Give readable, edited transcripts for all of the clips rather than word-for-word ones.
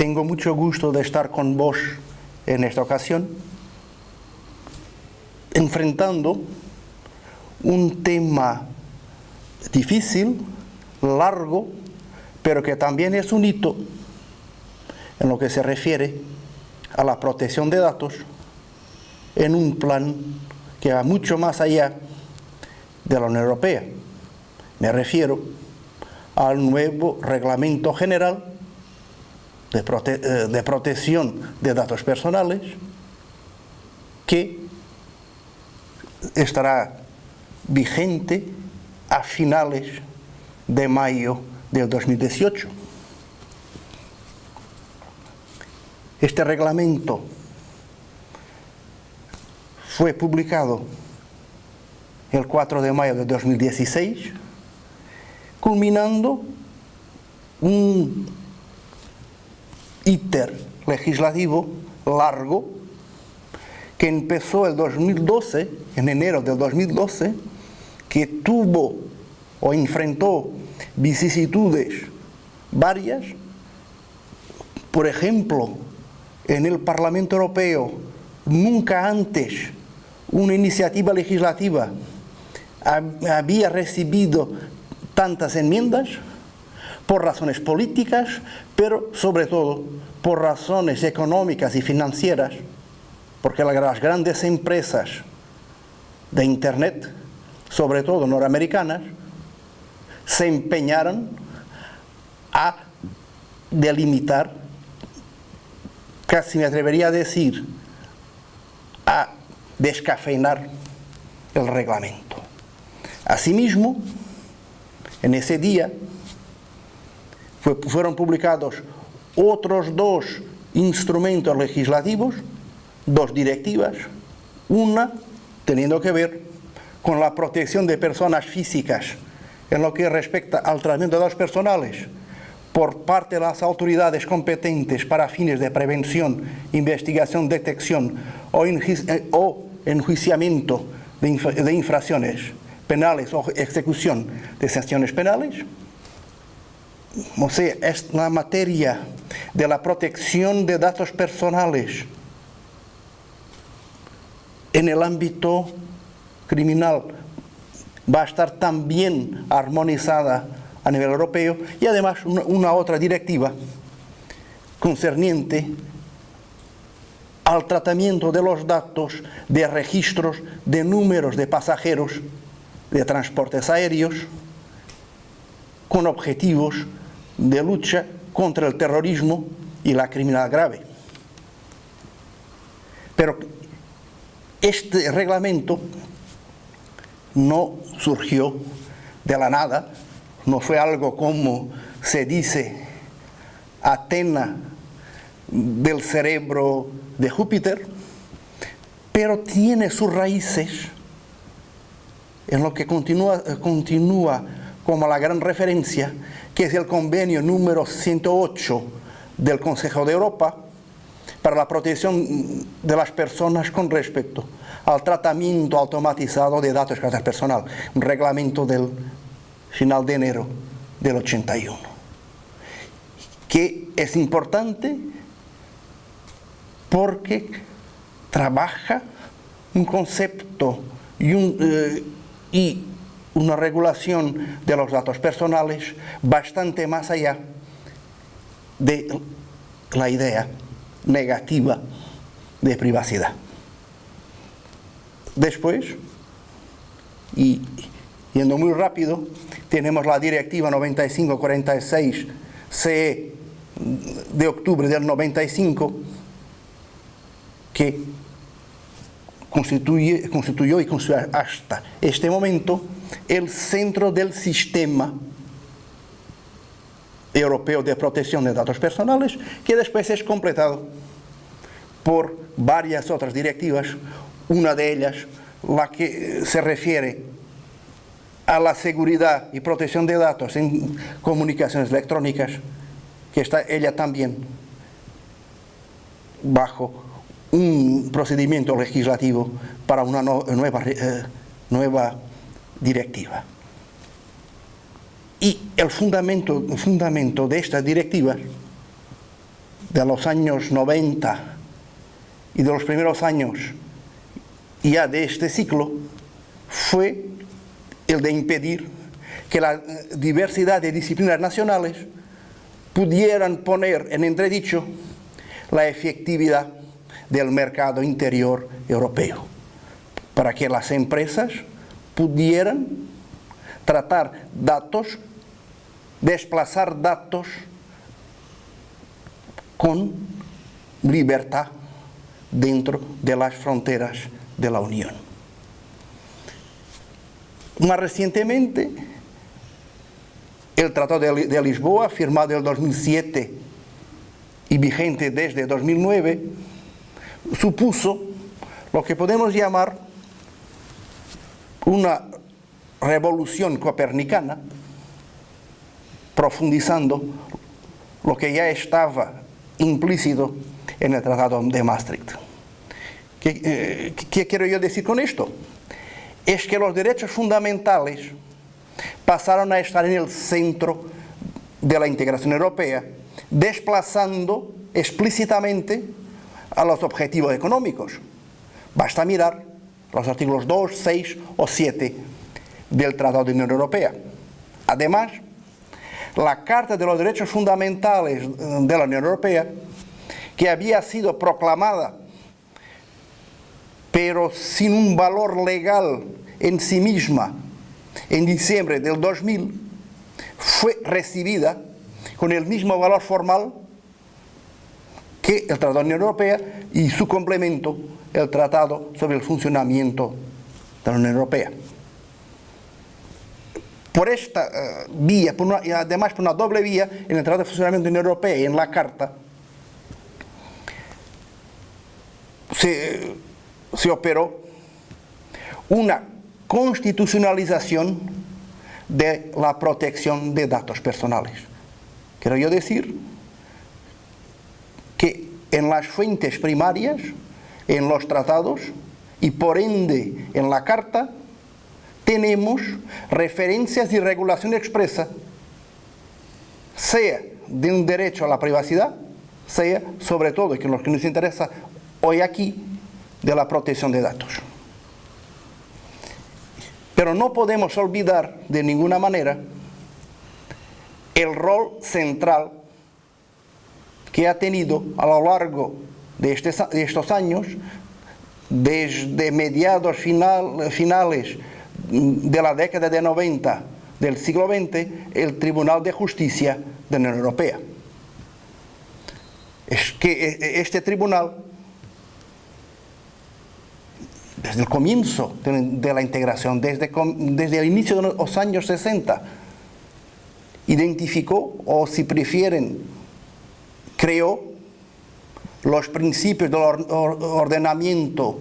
tengo mucho gusto de estar con vos en esta ocasión, enfrentando un tema difícil, largo, pero que también es un hito en lo que se refiere a la protección de datos en un plan que va mucho más allá de la Unión Europea. Me refiero al nuevo Reglamento General de Protección de Datos Personales, que estará vigente a finales de mayo del 2018. Este reglamento fue publicado el 4 de mayo de 2016, culminando un íter legislativo largo que empezó el 2012, en enero del 2012, que tuvo o enfrentó vicisitudes varias. Por ejemplo, en el Parlamento Europeo, nunca antes una iniciativa legislativa había recibido tantas enmiendas, por razones políticas, pero sobre todo por razones económicas y financieras, porque las grandes empresas de Internet, sobre todo norteamericanas, se empeñaron a delimitar, casi me atrevería a decir, a descafeinar el reglamento. Asimismo, en ese día fueron publicados otros dos instrumentos legislativos, dos directivas, una teniendo que ver con la protección de personas físicas en lo que respecta al tratamiento de datos personales por parte de las autoridades competentes para fines de prevención, investigación, detección o enjuiciamiento de infracciones penales o ejecución de sanciones penales. O sea, es la materia de la protección de datos personales en el ámbito criminal va a estar también armonizada a nivel europeo, y además una otra directiva concerniente al tratamiento de los datos de registros de números de pasajeros de transportes aéreos con objetivos de lucha contra el terrorismo y la criminalidad grave. Pero este reglamento no surgió de la nada, no fue algo como se dice Atena del cerebro de Júpiter, pero tiene sus raíces en lo que continúa como la gran referencia, que es el convenio número 108 del Consejo de Europa para la protección de las personas con respecto al tratamiento automatizado de datos de carácter personal, un reglamento del final de enero del 81, que es importante porque trabaja un concepto y una regulación de los datos personales bastante más allá de la idea negativa de privacidad. Después, y yendo muy rápido, tenemos la Directiva 9546-CE de octubre del 95, que constituyó y constituye hasta este momento el centro del sistema europeo de protección de datos personales, que después es completado por varias otras directivas, una de ellas la que se refiere a la seguridad y protección de datos en comunicaciones electrónicas, que está ella también bajo un procedimiento legislativo para una nueva directiva. Y el fundamento de estas directivas de los años 90 y de los primeros años ya de este ciclo fue el de impedir que la diversidad de disciplinas nacionales pudieran poner en entredicho la efectividad del mercado interior europeo, para que las empresas pudieran tratar datos, desplazar datos con libertad dentro de las fronteras de la Unión. Más recientemente, el Tratado de Lisboa, firmado en 2007 y vigente desde 2009, supuso lo que podemos llamar una revolución copernicana, profundizando lo que ya estaba implícito en el Tratado de Maastricht. ¿Qué quiero yo decir con esto? Es que los derechos fundamentales pasaron a estar en el centro de la integración europea, desplazando explícitamente a los objetivos económicos. Basta mirar los artículos 2, 6 o 7 del Tratado de Unión Europea. Además, la Carta de los Derechos Fundamentales de la Unión Europea, que había sido proclamada pero sin un valor legal en sí misma en diciembre del 2000, fue recibida con el mismo valor formal que el Tratado de la Unión Europea y su complemento, el Tratado sobre el Funcionamiento de la Unión Europea. Por esta vía, y además por una doble vía, en el Tratado de Funcionamiento de la Unión Europea y en la Carta, se operó una constitucionalización de la protección de datos personales. Quiero yo decir que en las fuentes primarias, en los tratados y por ende en la Carta, tenemos referencias y regulación expresa, sea de un derecho a la privacidad, sea sobre todo, y que lo que nos interesa hoy aquí, de la protección de datos. Pero no podemos olvidar de ninguna manera el rol central que ha tenido a lo largo de estos años, desde mediados finales de la década de 90 del siglo XX, el Tribunal de Justicia de la Unión Europea. Es que este tribunal, desde el comienzo de la integración, desde el inicio de los años 60, identificó, o si prefieren, creó los principios del ordenamiento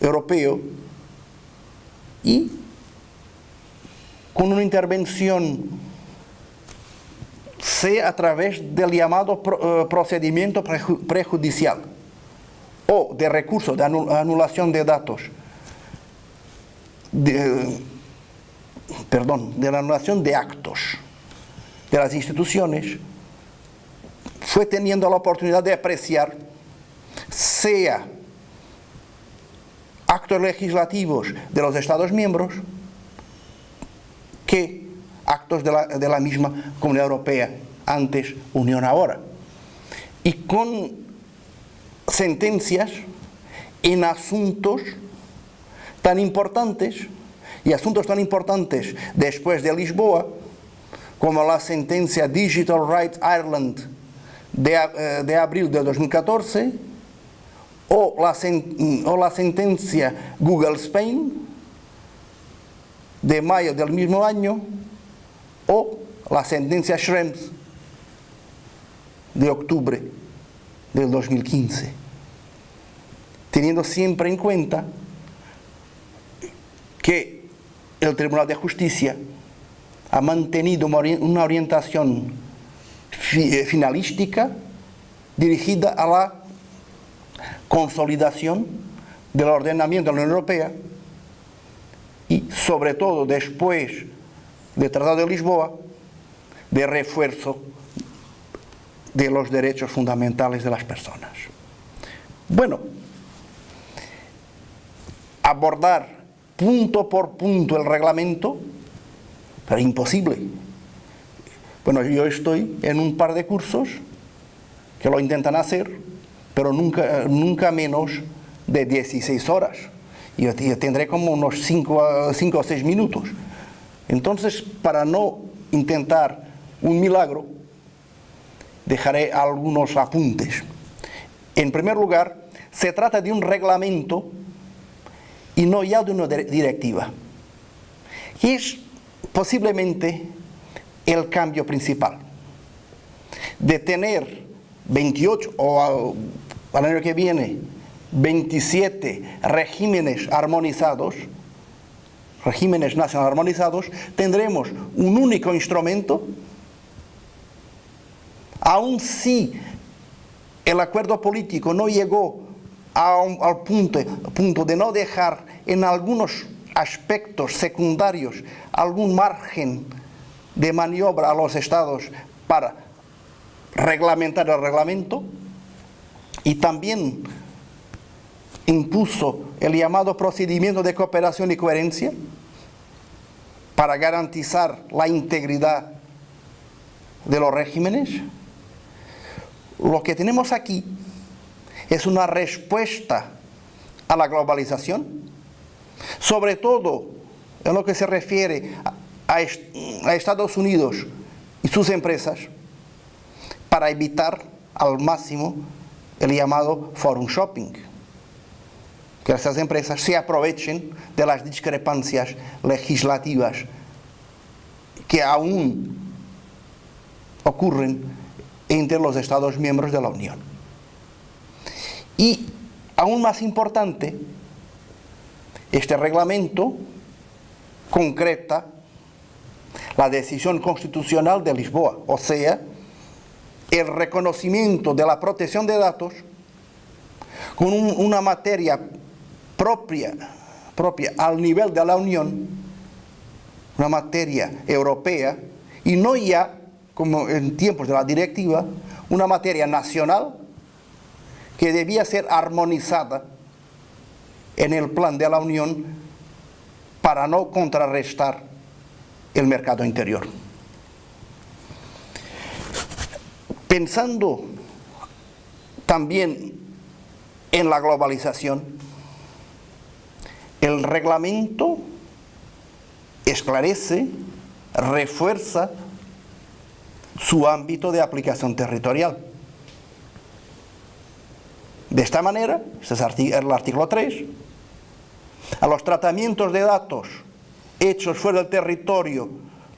europeo y con una intervención, sea a través del llamado procedimiento prejudicial o de recurso de anulación de datos, de la anulación de actos de las instituciones, fue teniendo la oportunidad de apreciar, sea actos legislativos de los Estados miembros, que actos de la misma Comunidad Europea, antes Unión ahora. Y con sentencias en asuntos tan importantes, y asuntos tan importantes después de Lisboa, como la sentencia Digital Rights Ireland de abril de 2014, o la sentencia Google Spain de mayo del mismo año, o la sentencia Schrems de octubre del 2015, teniendo siempre en cuenta que el Tribunal de Justicia ha mantenido una orientación finalística dirigida a la consolidación del ordenamiento de la Unión Europea y, sobre todo, después del Tratado de Lisboa, de refuerzo de los derechos fundamentales de las personas. Bueno, abordar punto por punto el reglamento era imposible. Bueno, yo estoy en un par de cursos que lo intentan hacer, pero nunca menos de 16 horas. Y yo tendré como unos 5 o 6 minutos. Entonces, para no intentar un milagro, dejaré algunos apuntes. En primer lugar, se trata de un reglamento y no ya de una directiva. Y es posiblemente el cambio principal. De tener 28 o al año que viene 27 regímenes armonizados, regímenes nacionales armonizados, tendremos un único instrumento, aun si el acuerdo político no llegó al punto de no dejar en algunos aspectos secundarios algún margen de maniobra a los estados para reglamentar el reglamento, y también impuso el llamado procedimiento de cooperación y coherencia para garantizar la integridad de los regímenes. Lo que tenemos aquí es una respuesta a la globalización, sobre todo en lo que se refiere a Estados Unidos y sus empresas, para evitar al máximo el llamado forum shopping, que estas empresas se aprovechen de las discrepancias legislativas que aún ocurren entre los Estados miembros de la Unión. Y aún más importante, este reglamento concreta la decisión constitucional de Lisboa, o sea, el reconocimiento de la protección de datos con una materia propia al nivel de la Unión, una materia europea, y no ya, como en tiempos de la directiva, una materia nacional que debía ser armonizada en el plan de la Unión para no contrarrestar el mercado interior. Pensando también en la globalización, el reglamento esclarece, refuerza su ámbito de aplicación territorial. De esta manera, este es el artículo 3, a los tratamientos de datos hechos fuera del territorio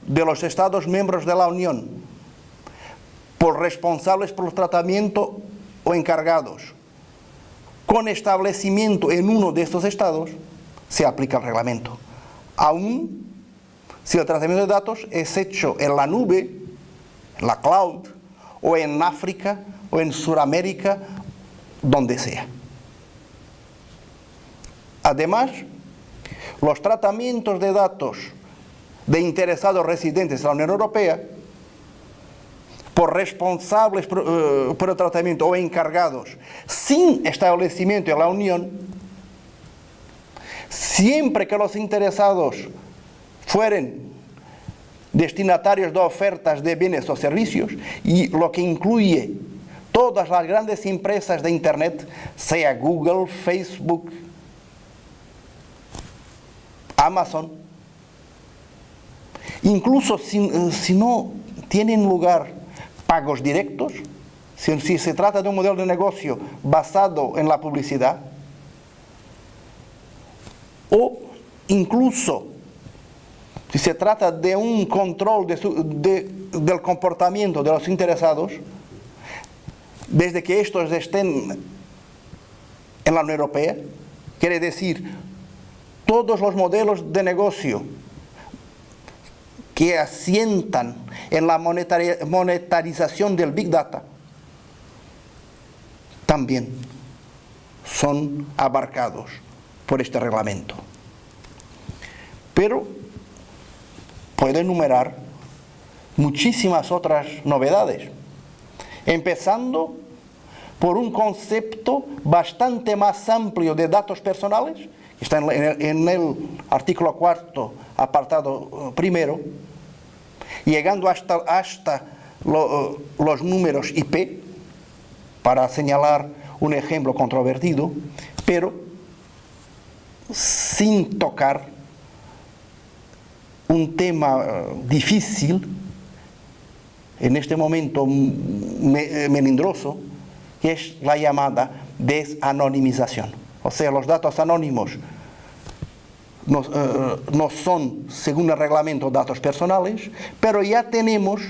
de los Estados miembros de la Unión por responsables por el tratamiento o encargados, con establecimiento en uno de estos estados, se aplica el reglamento, aun si el tratamiento de datos es hecho en la nube, en la cloud, o en África, o en Sudamérica, donde sea. Además, los tratamientos de datos de interesados residentes de la Unión Europea por responsables por el tratamiento o encargados sin establecimiento en la Unión, siempre que los interesados fueren destinatarios de ofertas de bienes o servicios, y lo que incluye todas las grandes empresas de Internet, sea Google, Facebook, Amazon, incluso si no tienen lugar pagos directos, si se trata de un modelo de negocio basado en la publicidad, o incluso si se trata de un control del comportamiento de los interesados, desde que estos estén en la Unión Europea, quiere decir, todos los modelos de negocio que asientan en la monetarización del Big Data también son abarcados por este reglamento. Pero puedo enumerar muchísimas otras novedades. empezando por un concepto bastante más amplio de datos personales, que está en el artículo 4, apartado primero, llegando hasta los números IP, para señalar un ejemplo controvertido, pero sin tocar un tema difícil, en este momento melindroso, que es la llamada desanonimización. O sea, los datos anónimos no son, según el reglamento, datos personales, pero ya tenemos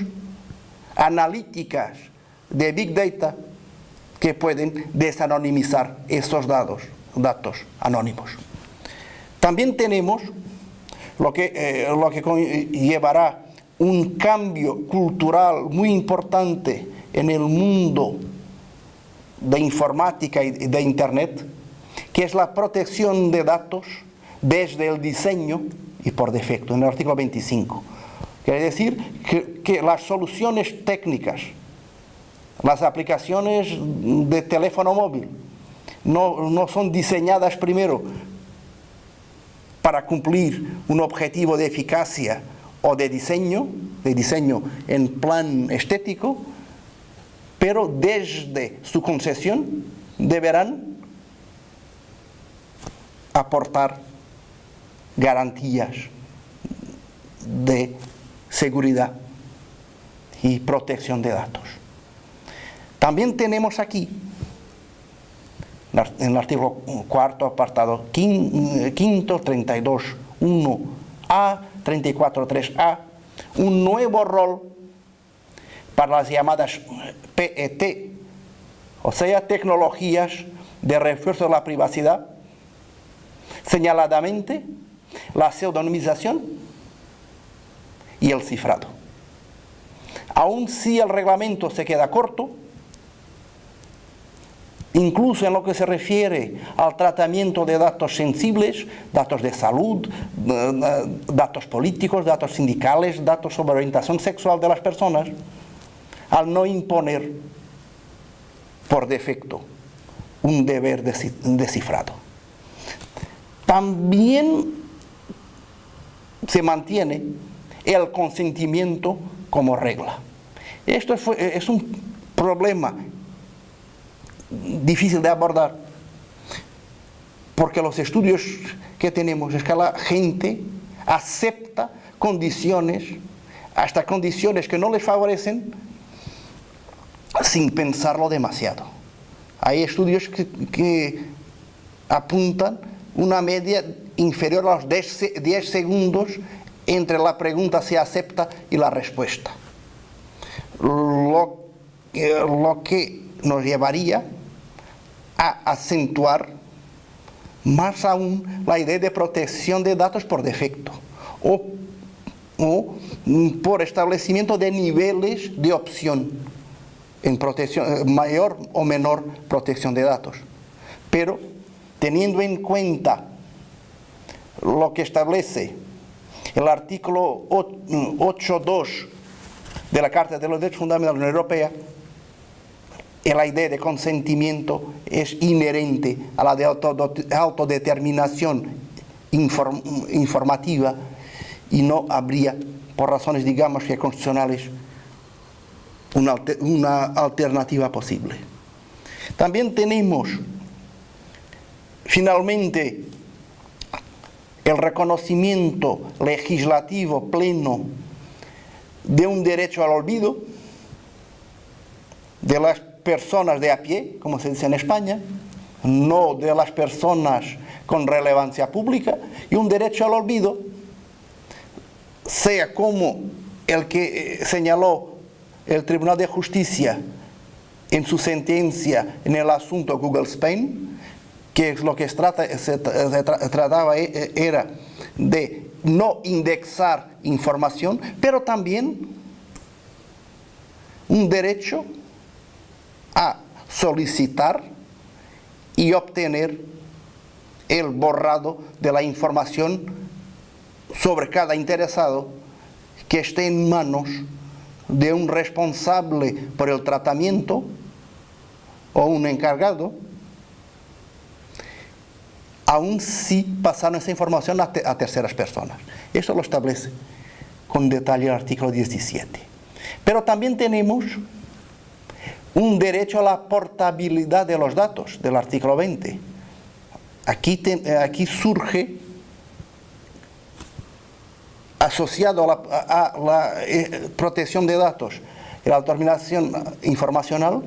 analíticas de Big Data que pueden desanonimizar esos datos anónimos. También tenemos lo que llevará un cambio cultural muy importante en el mundo de informática y de Internet, que es la protección de datos desde el diseño y por defecto, en el artículo 25. Quiere decir que las soluciones técnicas, las aplicaciones de teléfono móvil, no son diseñadas primero para cumplir un objetivo de eficacia o de diseño en plan estético, pero desde su concesión deberán aportar garantías de seguridad y protección de datos. También tenemos aquí, en el artículo 4, apartado 5, 32.1a, 34.3a, un nuevo rol para las llamadas PET, o sea, tecnologías de refuerzo de la privacidad, señaladamente la pseudonimización y el cifrado. Aun si el reglamento se queda corto, incluso en lo que se refiere al tratamiento de datos sensibles, datos de salud, datos políticos, datos sindicales, datos sobre orientación sexual de las personas, al no imponer por defecto un deber de cifrado. También se mantiene el consentimiento como regla. Esto es un problema difícil de abordar, porque los estudios que tenemos es que la gente acepta condiciones, hasta condiciones que no les favorecen, sin pensarlo demasiado. Hay estudios que apuntan una media inferior a los 10 segundos entre la pregunta se acepta y la respuesta. Lo que nos llevaría a acentuar más aún la idea de protección de datos por defecto o por establecimiento de niveles de opción en protección, mayor o menor protección de datos. Pero teniendo en cuenta lo que establece el artículo 8.2 de la Carta de los Derechos Fundamentales de la Unión Europea, la idea de consentimiento es inherente a la de autodeterminación informativa y no habría, por razones digamos que constitucionales, una alternativa posible. También tenemos finalmente el reconocimiento legislativo pleno de un derecho al olvido de las personas de a pie, como se dice en España, no de las personas con relevancia pública, y un derecho al olvido, sea como el que señaló el Tribunal de Justicia en su sentencia en el asunto Google Spain, que es lo que se trataba era de no indexar información, pero también un derecho a solicitar y obtener el borrado de la información sobre cada interesado que esté en manos de un responsable por el tratamiento o un encargado, aun si pasaron esa información a terceras personas. Esto lo establece con detalle el artículo 17. Pero también tenemos un derecho a la portabilidad de los datos del artículo 20. Aquí surge, asociado a la protección de datos y la autonomía informacional,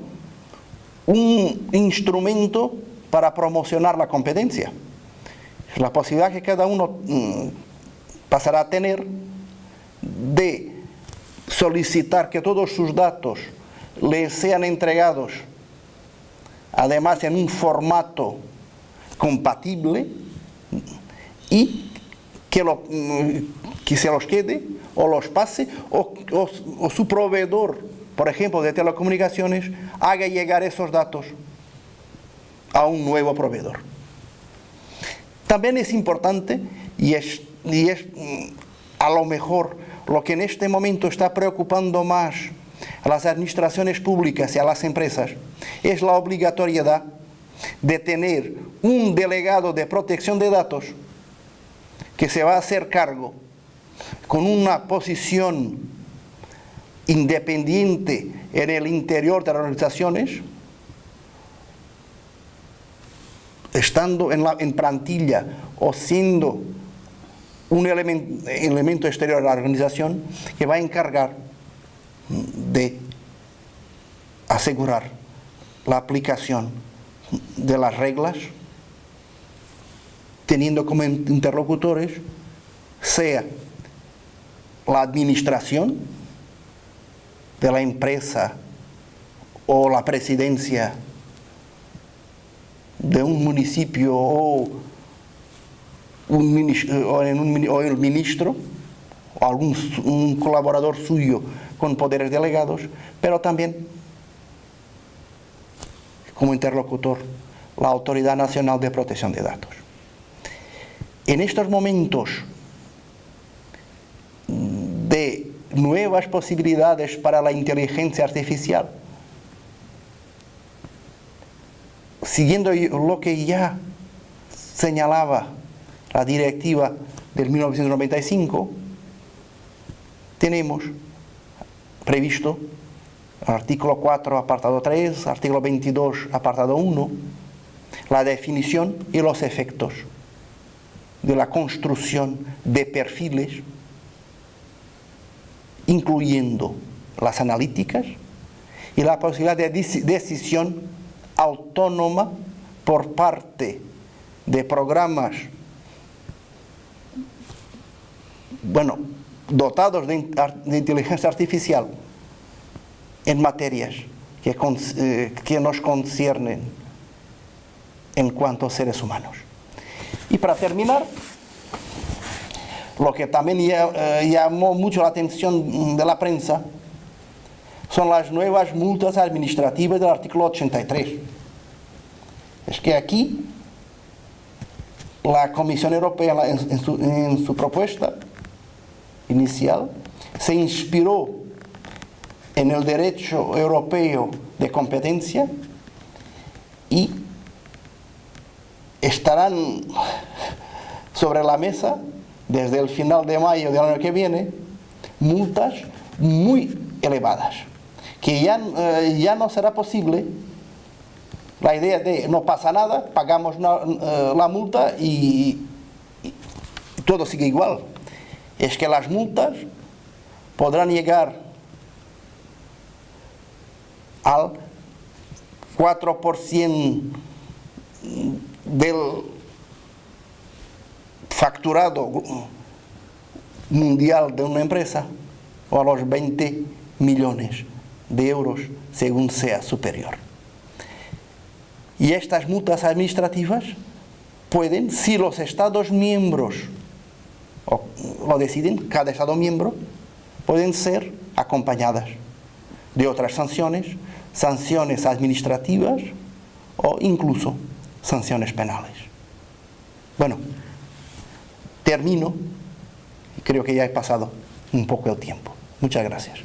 un instrumento para promocionar la competencia. La posibilidad que cada uno pasará a tener de solicitar que todos sus datos le sean entregados, además en un formato compatible, y que se los quede o los pase, o su proveedor, por ejemplo, de telecomunicaciones, haga llegar esos datos a un nuevo proveedor. También es importante, y es a lo mejor lo que en este momento está preocupando más a las administraciones públicas y a las empresas, es la obligatoriedad de tener un delegado de protección de datos que se va a hacer cargo con una posición independiente en el interior de las organizaciones, estando en plantilla o siendo un elemento exterior de la organización, que va a encargar de asegurar la aplicación de las reglas, teniendo como interlocutores sea la administración de la empresa o la presidencia de un municipio o el ministro o un colaborador suyo con poderes delegados, pero también como interlocutor la Autoridad Nacional de Protección de Datos. En estos momentos de nuevas posibilidades para la inteligencia artificial, siguiendo lo que ya señalaba la directiva del 1995, tenemos previsto el artículo 4, apartado 3, artículo 22, apartado 1, la definición y los efectos de la construcción de perfiles, incluyendo las analíticas, y la posibilidad de decisión autónoma por parte de programas, dotados de inteligencia artificial en materias que nos conciernen en cuanto a seres humanos. Y para terminar, lo que también llamó mucho la atención de la prensa son las nuevas multas administrativas del artículo 83. Es que aquí la Comisión Europea en su propuesta inicial se inspiró en el derecho europeo de competencia y estarán sobre la mesa desde el final de mayo del año que viene multas muy elevadas, que ya no será posible la idea de no pasa nada, pagamos la multa y todo sigue igual. Es que las multas podrán llegar al 4% del facturado mundial de una empresa, o a los 20 millones de euros, según sea superior. Y estas multas administrativas pueden, si los Estados miembros lo deciden, cada Estado miembro, pueden ser acompañadas de otras sanciones administrativas o incluso sanciones penales. Bueno, termino y creo que ya he pasado un poco el tiempo. Muchas gracias.